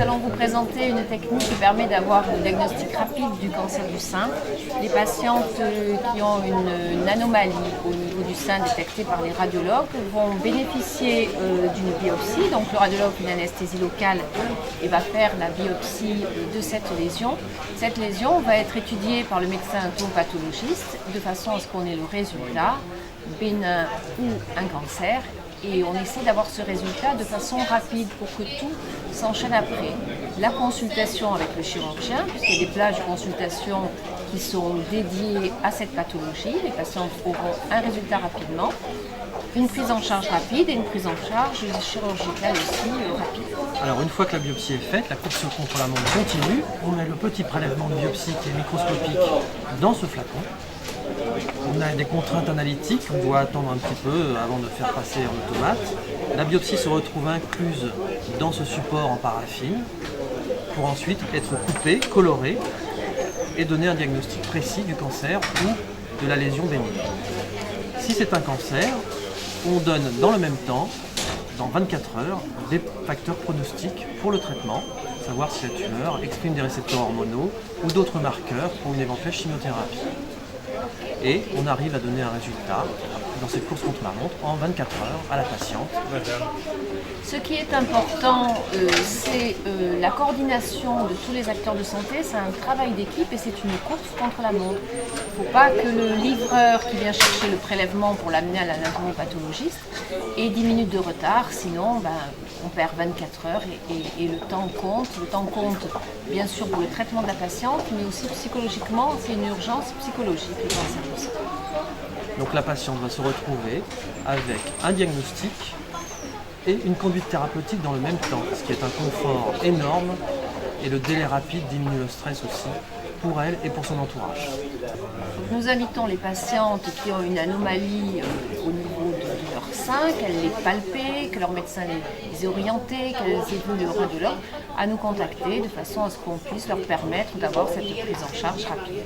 allons vous présenter une technique qui permet d'avoir un diagnostic rapide du cancer du sein. Les patientes qui ont une anomalie au niveau du sein détectée par les radiologues vont bénéficier d'une biopsie. Donc le radiologue fait une anesthésie locale et va faire la biopsie de cette lésion. Cette lésion va être étudiée par le médecin pathologique de façon à ce qu'on ait le résultat bénin ou un cancer. Et on essaie d'avoir ce résultat de façon rapide pour que tout s'enchaîne après. La consultation avec le chirurgien, puisqu'il y a des plages de consultation qui sont dédiées à cette pathologie. Les patients auront un résultat rapidement, une prise en charge rapide et une prise en charge chirurgicale aussi rapide. Alors une fois que la biopsie est faite, la course contre la montre continue. On met le petit prélèvement de biopsie qui est microscopique dans ce flacon. On a des contraintes analytiques, on doit attendre un petit peu avant de faire passer en automate. La biopsie se retrouve incluse dans ce support en paraffine pour ensuite être coupée, colorée et donner un diagnostic précis du cancer ou de la lésion bénigne. Si c'est un cancer, on donne dans le même temps, dans 24 heures, des facteurs pronostiques pour le traitement, savoir si la tumeur exprime des récepteurs hormonaux ou d'autres marqueurs pour une éventuelle chimiothérapie. Et on arrive à donner un résultat dans cette course contre la montre en 24 heures à la patiente. Ce qui est important, c'est la coordination de tous les acteurs de santé. C'est un travail d'équipe et c'est une course contre la montre. Il ne faut pas que le livreur qui vient chercher le prélèvement pour l'amener à l'anatomopathologiste ait 10 minutes de retard, sinon on perd 24 heures et le temps compte. Le temps compte bien sûr pour le traitement de la patiente, mais aussi psychologiquement, c'est une urgence psychologique, le cancer du sein. Donc la patiente va se retrouver avec un diagnostic et une conduite thérapeutique dans le même temps, ce qui est un confort énorme et le délai rapide diminue le stress aussi pour elle et pour son entourage. Nous invitons les patientes qui ont une anomalie au niveau de leur sein, qu'elles les palpent, que leur médecin les ait orientées, qu'elles aient vu le radiologue, à nous contacter de façon à ce qu'on puisse leur permettre d'avoir cette prise en charge rapide.